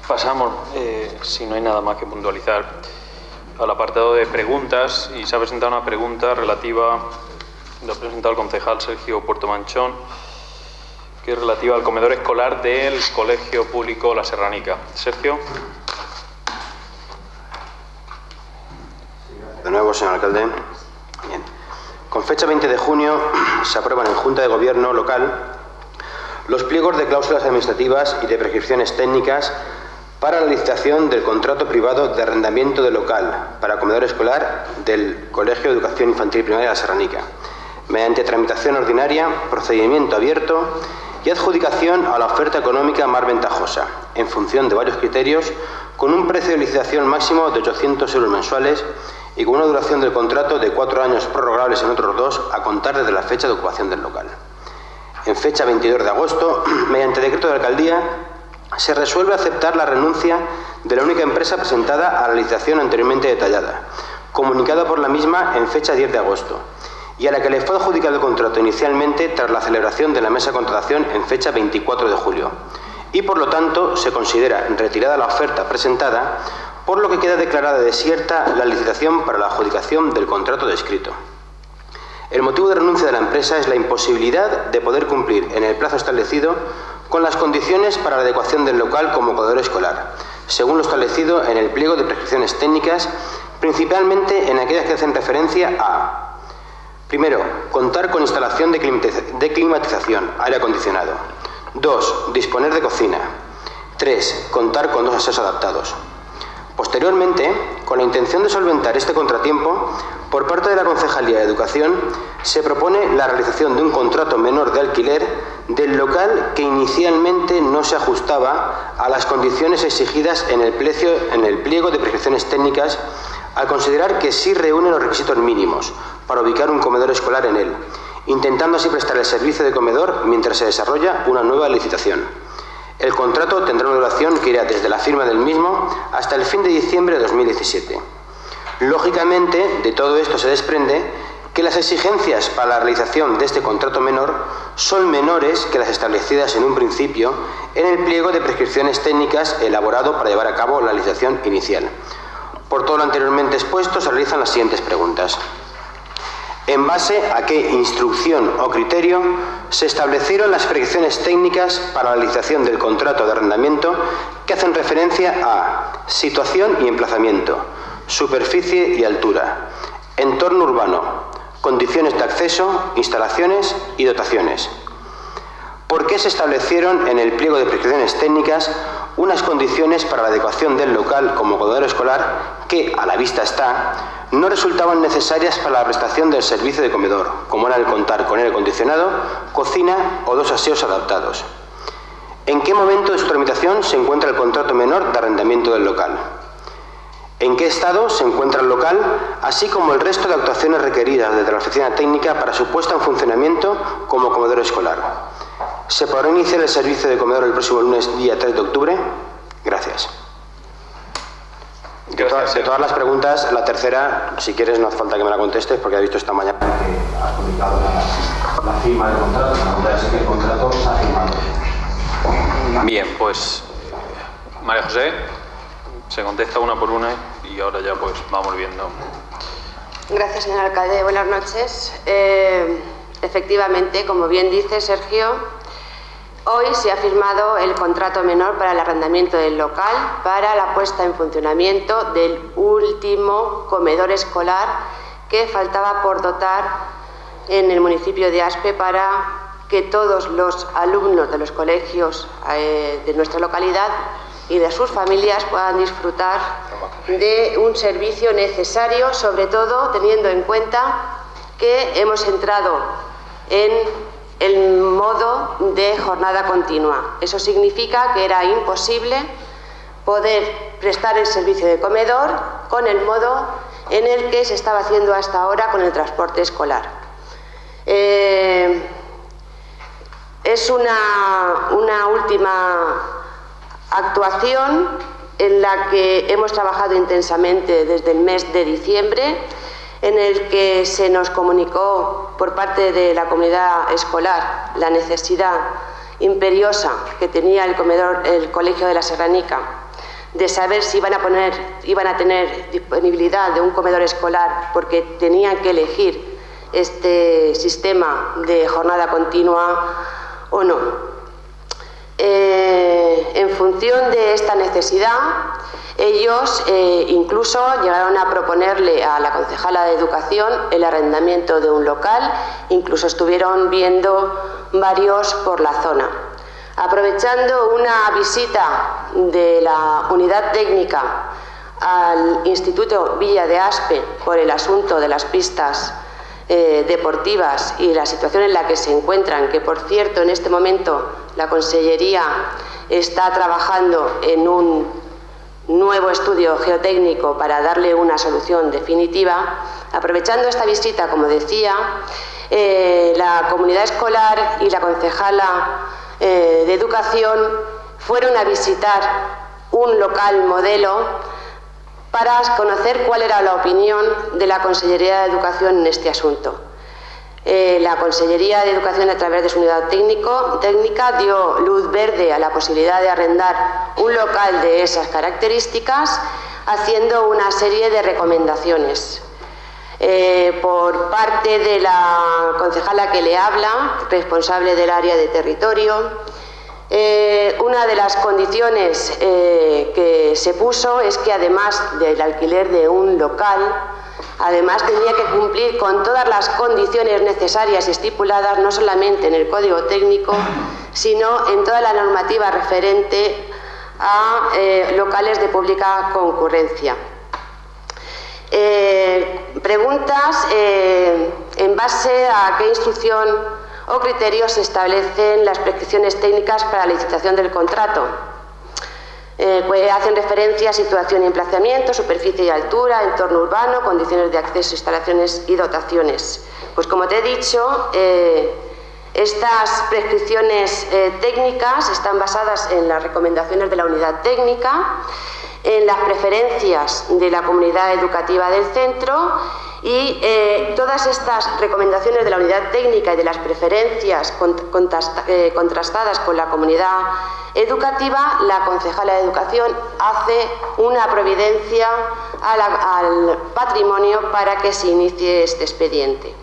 Pasamos, si no hay nada más que puntualizar, al apartado de preguntas, y se ha presentado una pregunta relativa, lo ha presentado el concejal Sergio Puerto Manchón, que es relativa al comedor escolar del Colegio Público La Serranica. Sergio. De nuevo, señor alcalde. Bien. Con fecha 20 de junio se aprueban en Junta de Gobierno local los pliegos de cláusulas administrativas y de prescripciones técnicas para la licitación del contrato privado de arrendamiento del local para comedor escolar del Colegio de Educación Infantil Primaria de La Serranica, mediante tramitación ordinaria, procedimiento abierto y adjudicación a la oferta económica más ventajosa, en función de varios criterios, con un precio de licitación máximo de 800 euros mensuales y con una duración del contrato de 4 años prorrogables en otros 2 a contar desde la fecha de ocupación del local. En fecha 22 de agosto, mediante decreto de alcaldía, se resuelve aceptar la renuncia de la única empresa presentada a la licitación anteriormente detallada, comunicada por la misma en fecha 10 de agosto, y a la que le fue adjudicado el contrato inicialmente tras la celebración de la mesa de contratación en fecha 24 de julio, y por lo tanto se considera retirada la oferta presentada, por lo que queda declarada desierta la licitación para la adjudicación del contrato descrito. El motivo de renuncia de la empresa es la imposibilidad de poder cumplir en el plazo establecido con las condiciones para la adecuación del local como comedor escolar, según lo establecido en el pliego de prescripciones técnicas, principalmente en aquellas que hacen referencia a: primero, contar con instalación de climatización, aire acondicionado; 2, disponer de cocina; 3, contar con 2 aseos adaptados. Posteriormente, con la intención de solventar este contratiempo, por parte de la Concejalía de Educación se propone la realización de un contrato menor de alquiler del local que inicialmente no se ajustaba a las condiciones exigidas en el pliego de prescripciones técnicas, al considerar que sí reúne los requisitos mínimos para ubicar un comedor escolar en él, intentando así prestar el servicio de comedor mientras se desarrolla una nueva licitación. El contrato tendrá una duración que irá desde la firma del mismo hasta el fin de diciembre de 2017. Lógicamente, de todo esto se desprende que las exigencias para la realización de este contrato menor son menores que las establecidas en un principio en el pliego de prescripciones técnicas elaborado para llevar a cabo la licitación inicial. Por todo lo anteriormente expuesto, se realizan las siguientes preguntas. ¿En base a qué instrucción o criterio se establecieron las prescripciones técnicas para la licitación del contrato de arrendamiento que hacen referencia a situación y emplazamiento, superficie y altura, entorno urbano, condiciones de acceso, instalaciones y dotaciones? ¿Por qué se establecieron en el pliego de prescripciones técnicas unas condiciones para la adecuación del local como comedor escolar que, a la vista está, no resultaban necesarias para la prestación del servicio de comedor, como era el contar con aire acondicionado, cocina o 2 aseos adaptados? ¿En qué momento de su tramitación se encuentra el contrato menor de arrendamiento del local? ¿En qué estado se encuentra el local, así como el resto de actuaciones requeridas desde la oficina técnica para su puesta en funcionamiento como comedor escolar? ¿Se podrá iniciar el servicio de comedor el próximo lunes, día 3 de octubre? Gracias. De todas las preguntas, la tercera, si quieres, no hace falta que me la contestes, porque he visto esta mañana que has publicado la firma del contrato. La pregunta es que el contrato se ha firmado. Bien, pues María José, se contesta una por una y ahora ya pues vamos viendo. Gracias, señor alcalde. Buenas noches. Efectivamente, como bien dice Sergio, hoy se ha firmado el contrato menor para el arrendamiento del local para la puesta en funcionamiento del último comedor escolar que faltaba por dotar en el municipio de Aspe para que todos los alumnos de los colegios de nuestra localidad y de sus familias puedan disfrutar de un servicio necesario, sobre todo teniendo en cuenta que hemos entrado en el modo de jornada continua. Eso significa que era imposible poder prestar el servicio de comedor con el modo en el que se estaba haciendo hasta ahora con el transporte escolar. Es una última actuación en la que hemos trabajado intensamente desde el mes de diciembre, en el que se nos comunicó por parte de la comunidad escolar la necesidad imperiosa que tenía el Colegio de La Serranica de saber si iban a tener disponibilidad de un comedor escolar porque tenían que elegir este sistema de jornada continua o no. En función de esta necesidad, ellos incluso llegaron a proponerle a la concejala de Educación el arrendamiento de un local, incluso estuvieron viendo varios por la zona. Aprovechando una visita de la unidad técnica al Instituto Villa de Aspe por el asunto de las pistas deportivas y la situación en la que se encuentran, que por cierto en este momento la Consellería está trabajando en un nuevo estudio geotécnico para darle una solución definitiva. Aprovechando esta visita, como decía, la comunidad escolar y la concejala de Educación fueron a visitar un local modelo para conocer cuál era la opinión de la Consellería de Educación en este asunto. La Consellería de Educación, a través de su unidad técnica, dio luz verde a la posibilidad de arrendar un local de esas características, haciendo una serie de recomendaciones. Por parte de la concejala que le habla, responsable del área de territorio, una de las condiciones que se puso es que además del alquiler de un local, además tenía que cumplir con todas las condiciones necesarias y estipuladas no solamente en el Código Técnico, sino en toda la normativa referente a locales de pública concurrencia. Preguntas en base a qué instrucción o criterios se establecen las prescripciones técnicas para la licitación del contrato. Hacen referencia a situación y emplazamiento, superficie y altura, entorno urbano, condiciones de acceso, instalaciones y dotaciones. Pues como te he dicho, estas prescripciones técnicas están basadas en las recomendaciones de la unidad técnica, en las preferencias de la comunidad educativa del centro y todas estas recomendaciones de la unidad técnica y de las preferencias contrastadas con la comunidad educativa, la concejala de Educación hace una providencia al patrimonio para que se inicie este expediente.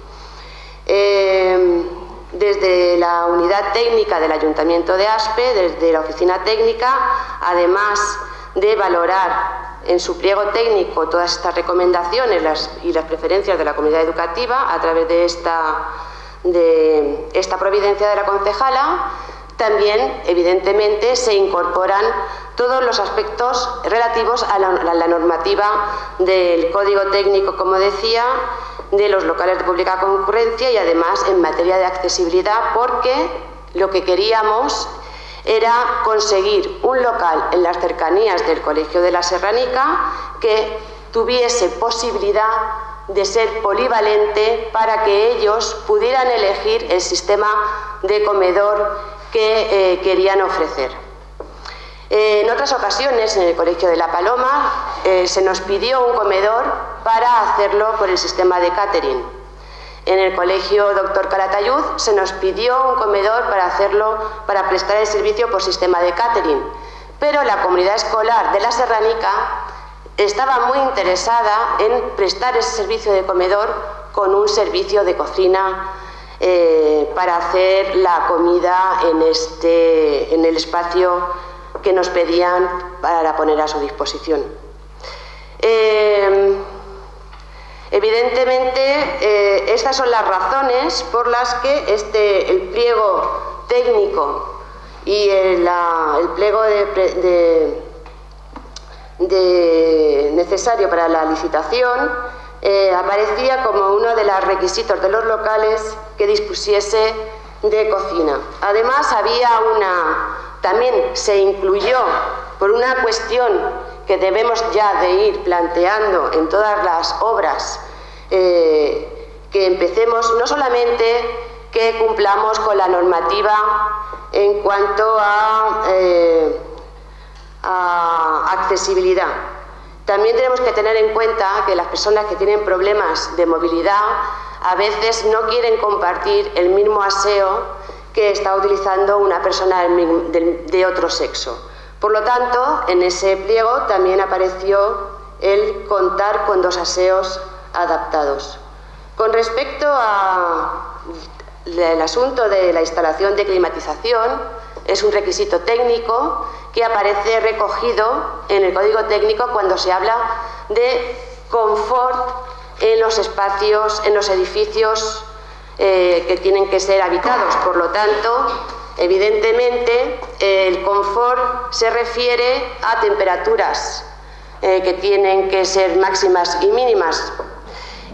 Desde la unidad técnica del Ayuntamiento de Aspe, desde la oficina técnica, además de valorar en su pliego técnico todas estas recomendaciones y las preferencias de la comunidad educativa a través de esta providencia de la concejala, también evidentemente se incorporan todos los aspectos relativos a la normativa del Código Técnico, como decía, de los locales de pública concurrencia y además en materia de accesibilidad, porque lo que queríamos era conseguir un local en las cercanías del Colegio de la Serranica que tuviese posibilidad de ser polivalente para que ellos pudieran elegir el sistema de comedor que querían ofrecer. En otras ocasiones, en el Colegio de La Paloma, se nos pidió un comedor para hacerlo por el sistema de catering. En el Colegio Dr. Calatayud se nos pidió un comedor para prestar el servicio por sistema de catering, pero la comunidad escolar de la Serranica estaba muy interesada en prestar ese servicio de comedor con un servicio de cocina para hacer la comida en el espacio que nos pedían para poner a su disposición. Evidentemente, estas son las razones por las que el pliego técnico y el pliego necesario para la licitación aparecía como uno de los requisitos de los locales que dispusiese de cocina. Además, también se incluyó por una cuestión que debemos ya de ir planteando en todas las obras que empecemos, no solamente que cumplamos con la normativa en cuanto a accesibilidad. También tenemos que tener en cuenta que las personas que tienen problemas de movilidad a veces no quieren compartir el mismo aseo que está utilizando una persona de otro sexo. Por lo tanto, en ese pliego también apareció el contar con 2 aseos adaptados. Con respecto al asunto de la instalación de climatización, es un requisito técnico que aparece recogido en el Código Técnico cuando se habla de confort en los espacios, en los edificios que tienen que ser habitados. Por lo tanto, evidentemente, el confort se refiere a temperaturas que tienen que ser máximas y mínimas,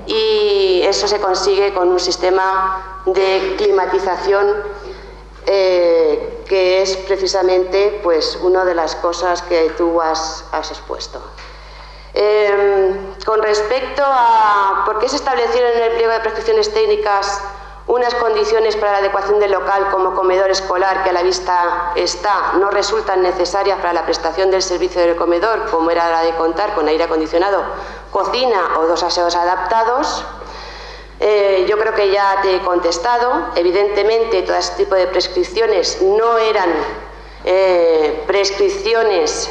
y eso se consigue con un sistema de climatización que es precisamente pues una de las cosas que tú has expuesto. Con respecto a por qué se establecieron en el pliego de prescripciones técnicas unas condiciones para la adecuación del local como comedor escolar que a la vista está no resultan necesarias para la prestación del servicio del comedor, como era la de contar con aire acondicionado, cocina o 2 aseos adaptados, yo creo que ya te he contestado. Evidentemente, todo este tipo de prescripciones no eran prescripciones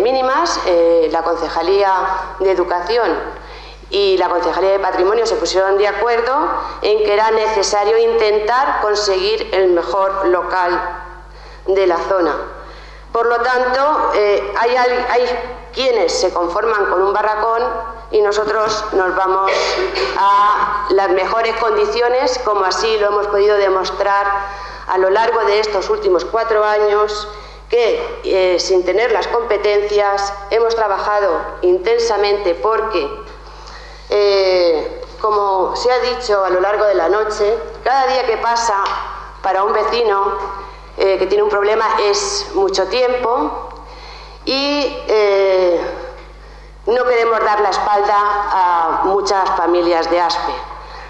mínimas. La Concejalía de Educación y la Concejalía de Patrimonio se pusieron de acuerdo en que era necesario intentar conseguir el mejor local de la zona. Por lo tanto, hay quienes se conforman con un barracón y nosotros nos vamos a las mejores condiciones, como así lo hemos podido demostrar a lo largo de estos últimos 4 años, que sin tener las competencias hemos trabajado intensamente porque, como se ha dicho a lo largo de la noche, cada día que pasa para un vecino que tiene un problema es mucho tiempo, y no queremos dar la espalda a muchas familias de Aspe.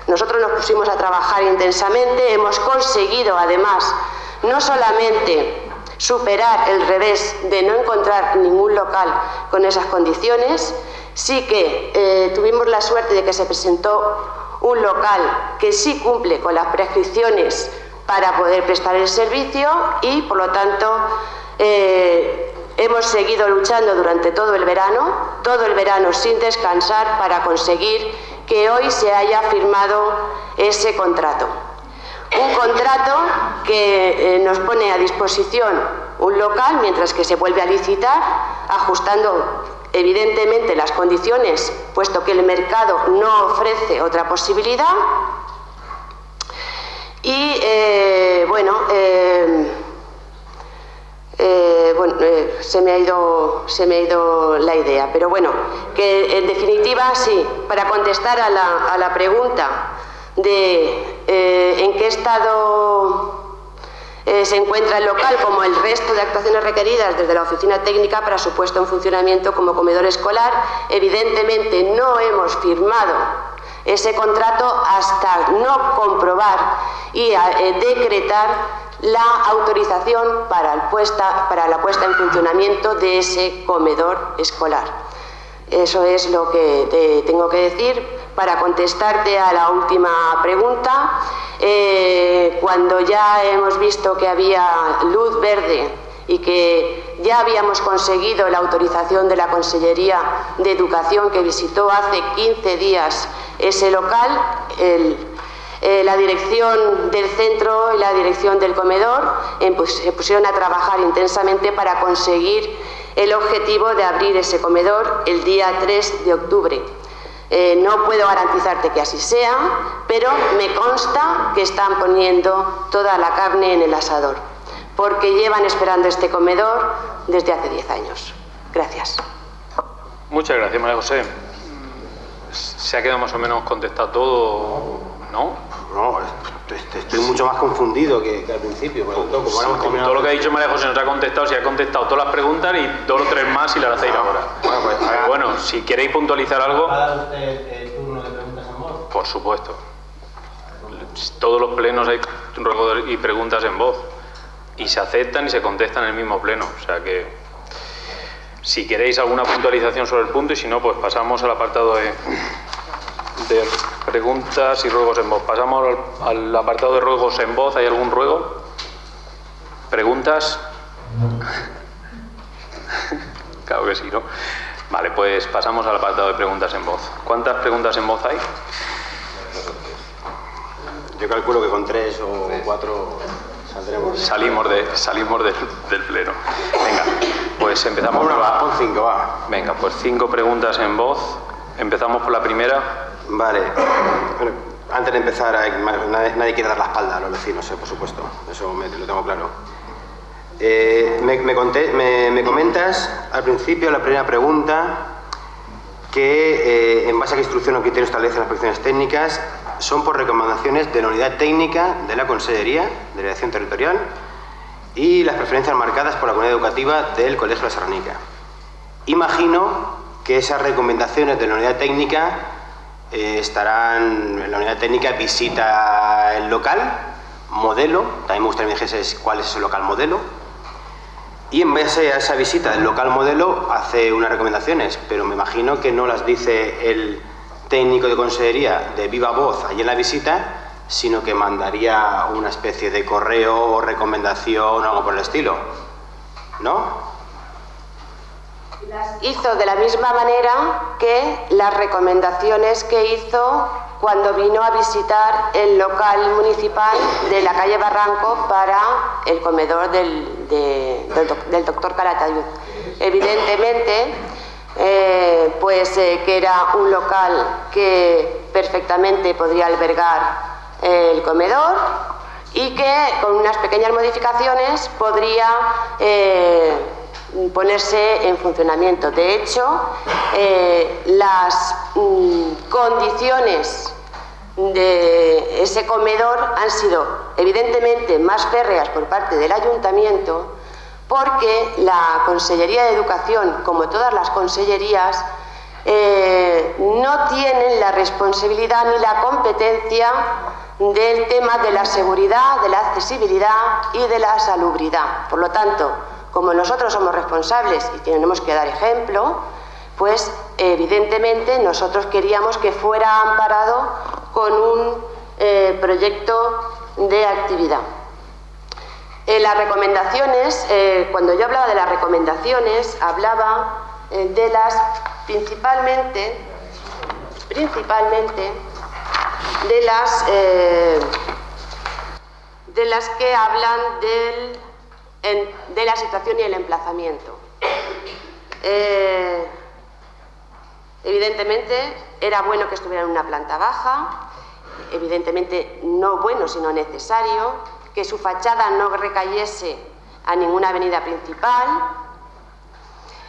Nosotros nos pusimos a trabajar intensamente, hemos conseguido además no solamente superar el revés de no encontrar ningún local con esas condiciones, sí que tuvimos la suerte de que se presentó un local que sí cumple con las prescripciones para poder prestar el servicio, y por lo tanto hemos seguido luchando durante todo el verano sin descansar para conseguir que hoy se haya firmado ese contrato. Un contrato que nos pone a disposición un local mientras que se vuelve a licitar, ajustando evidentemente las condiciones, puesto que el mercado no ofrece otra posibilidad. Y se me ha ido la idea, pero bueno, que en definitiva sí, para contestar a la pregunta de en qué estado se encuentra el local, como el resto de actuaciones requeridas desde la oficina técnica para su puesta en funcionamiento como comedor escolar, evidentemente no hemos firmado ese contrato hasta no comprobar y decretar la autorización para la puesta en funcionamiento de ese comedor escolar. Eso es lo que te tengo que decir. Para contestarte a la última pregunta, cuando ya hemos visto que había luz verde y que ya habíamos conseguido la autorización de la Consellería de Educación, que visitó hace 15 días ese local, la dirección del centro y la dirección del comedor se pusieron a trabajar intensamente para conseguir el objetivo de abrir ese comedor el día 3 de octubre. No puedo garantizarte que así sea, pero me consta que están poniendo toda la carne en el asador, porque llevan esperando este comedor desde hace 10 años. Gracias. Muchas gracias, María José. ¿Se ha quedado más o menos contestado todo? ¿No? No, estoy mucho más confundido que al principio. Todo lo que ha dicho María José nos ha contestado, si ha contestado todas las preguntas y 2 o 3 más y las hacéis ahora. Bueno, si queréis puntualizar algo... ¿Va a dar usted el turno de preguntas en voz? Por supuesto. Todos los plenos hay ruegos y preguntas en voz. Y se aceptan y se contestan en el mismo pleno. O sea que... si queréis alguna puntualización sobre el punto, y si no, pues pasamos al apartado de preguntas y ruegos en voz. Pasamos al apartado de ruegos en voz. ¿Hay algún ruego? ¿Preguntas? Claro que sí, ¿no? Vale, pues pasamos al apartado de preguntas en voz. ¿Cuántas preguntas en voz hay? Yo calculo que con 3 o 4 saldremos. Salimos del pleno. Venga, pues empezamos. Pon 5, va. Venga, pues 5 preguntas en voz. Empezamos por la primera. Vale. Bueno, antes de empezar, nadie quiere dar la espalda a los vecinos, por supuesto. Eso lo tengo claro. Me comentas al principio, la primera pregunta, que en base a qué instrucción o criterio establecen las prescripciones técnicas son por recomendaciones de la unidad técnica de la Consellería de Dirección Territorial y las preferencias marcadas por la comunidad educativa del Colegio La Serranica. Imagino que esas recomendaciones de la unidad técnica estarán en la unidad técnica, visita el local modelo, también me gustaría que me dijese cuál es ese local modelo, y en base a esa visita del local modelo hace unas recomendaciones, pero me imagino que no las dice el técnico de consellería de viva voz allí en la visita, sino que mandaría una especie de correo o recomendación o algo por el estilo, ¿no? Las hizo de la misma manera que las recomendaciones que hizo cuando vino a visitar el local municipal de la calle Barranco para el comedor del doctor Calatayud. Evidentemente, que era un local que perfectamente podría albergar el comedor y que con unas pequeñas modificaciones podría ponerse en funcionamiento. De hecho, las condiciones de ese comedor han sido evidentemente más férreas por parte del ayuntamiento, porque la Consellería de Educación, como todas las consellerías, no tienen la responsabilidad ni la competencia del tema de la seguridad, de la accesibilidad y de la salubridad. Por lo tanto, como nosotros somos responsables y tenemos que dar ejemplo, pues evidentemente nosotros queríamos que fuera amparado con un proyecto de actividad. Las recomendaciones, cuando yo hablaba de las recomendaciones, hablaba de las principalmente de las que hablan de la situación y el emplazamiento. Evidentemente era bueno que estuviera en una planta baja, evidentemente no bueno sino necesario, que su fachada no recayese a ninguna avenida principal,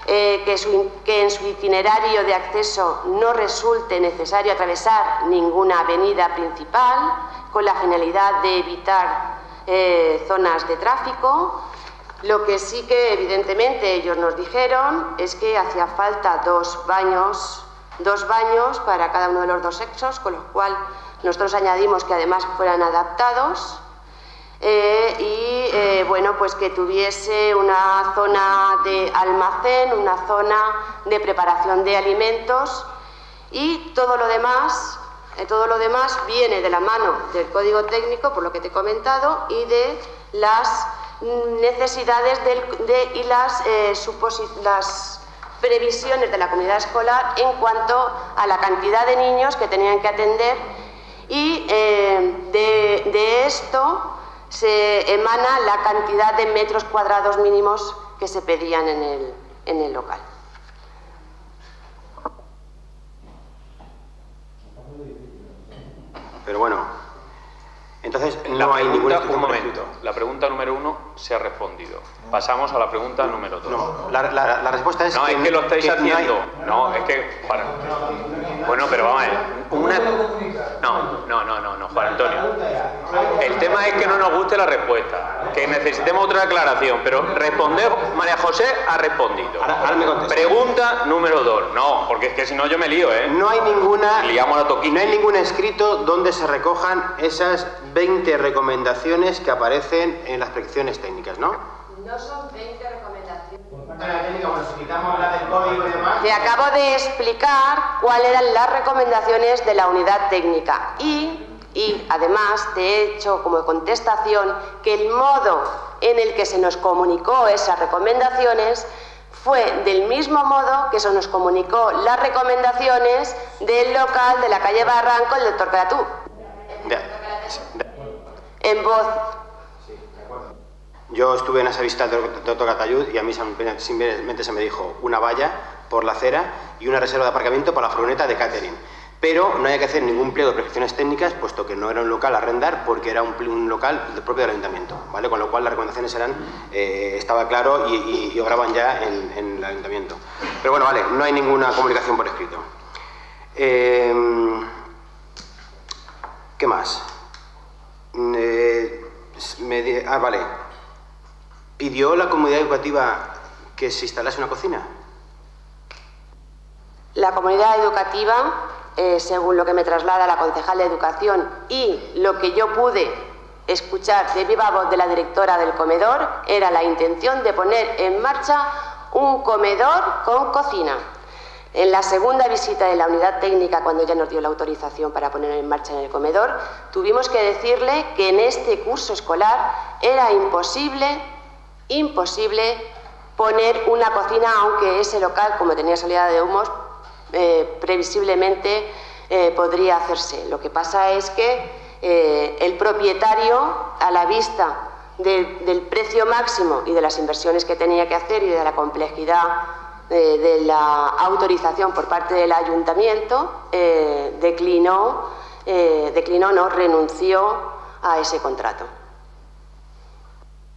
que en su itinerario de acceso no resulte necesario atravesar ninguna avenida principal, con la finalidad de evitar zonas de tráfico. Lo que sí que evidentemente ellos nos dijeron es que hacía falta dos baños para cada uno de los dos sexos, con lo cual nosotros añadimos que además fueran adaptados pues que tuviese una zona de almacén, una zona de preparación de alimentos, y todo lo demás viene de la mano del código técnico, por lo que te he comentado, y de las necesidades y las previsiones de la comunidad escolar en cuanto a la cantidad de niños que tenían que atender, y de esto se emana la cantidad de metros cuadrados mínimos que se pedían en el local. Pero bueno, entonces no hay ningún momento. La pregunta número 1 se ha respondido. Pasamos a la pregunta número 2. No, la respuesta es no, que... es que lo estáis haciendo. No, es que... Bueno, pero vamos a ver. No, Juan Antonio. El tema es que no nos guste la respuesta, que necesitemos otra aclaración, pero responder, María José ha respondido. Ahora me contesta. Pregunta número 2. No, porque es que si no yo me lío, ¿eh? No hay ninguna... Liamos la toquilla. No hay ningún escrito donde se recojan esas 20 recomendaciones que aparecen en las prescripciones técnicas, ¿no? No son 20 recomendaciones. Por parte de la técnica, bueno, si quitamos la del código y demás... Te acabo de explicar cuáles eran las recomendaciones de la unidad técnica y además te he hecho como contestación que el modo en el que se nos comunicó esas recomendaciones Fue del mismo modo que se nos comunicó las recomendaciones del local de la calle Barranco, el doctor Calatú. En voz. Yo estuve en esa visita del doctor Catayud y a mí simplemente se me dijo una valla por la acera y una reserva de aparcamiento para la furgoneta de catering. Pero no había que hacer ningún pliego de prescripciones técnicas, puesto que no era un local a arrendar, porque era un local propio del ayuntamiento, ¿vale? Con lo cual las recomendaciones eran, estaba claro y obraban ya en el ayuntamiento. Pero bueno, vale, no hay ninguna comunicación por escrito. ¿Qué más? Vale. ¿Pidió la comunidad educativa que se instalase una cocina? La comunidad educativa, según lo que me traslada la concejal de Educación y lo que yo pude escuchar de viva voz de la directora del comedor, era la intención de poner en marcha un comedor con cocina. En la segunda visita de la unidad técnica, cuando ya nos dio la autorización para poner en marcha en el comedor, tuvimos que decirle que en este curso escolar era imposible poner una cocina, aunque ese local, como tenía salida de humos, previsiblemente podría hacerse. Lo que pasa es que el propietario, a la vista del precio máximo y de las inversiones que tenía que hacer y de la complejidad de la autorización por parte del ayuntamiento, renunció a ese contrato.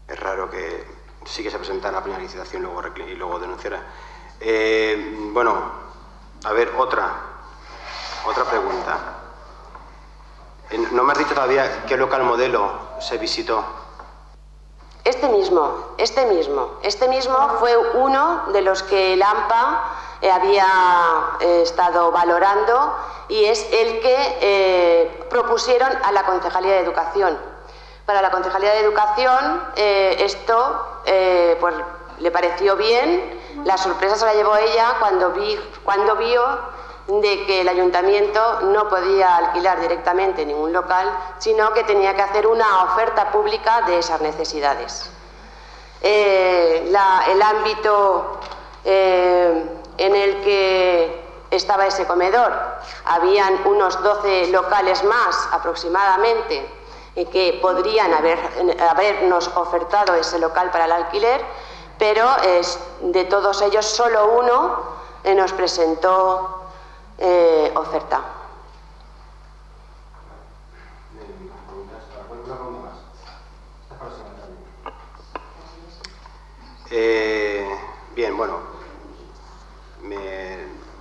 Es raro que sí que se presentara la primera licitación y luego denunciara. Bueno, a ver, otra pregunta. No me has dicho todavía qué local modelo se visitó. Este mismo fue uno de los que el AMPA había estado valorando y es el que propusieron a la Concejalía de Educación. Para la Concejalía de Educación esto pues, le pareció bien. La sorpresa se la llevó ella cuando vio de que el ayuntamiento no podía alquilar directamente ningún local, sino que tenía que hacer una oferta pública de esas necesidades. El ámbito en el que estaba ese comedor, habían unos 12 locales más aproximadamente que podrían habernos ofertado ese local para el alquiler, pero de todos ellos solo uno nos presentó oferta. Bien, bueno,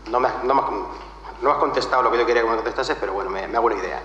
no me has contestado lo que yo quería que me contestases, pero bueno, me hago una idea.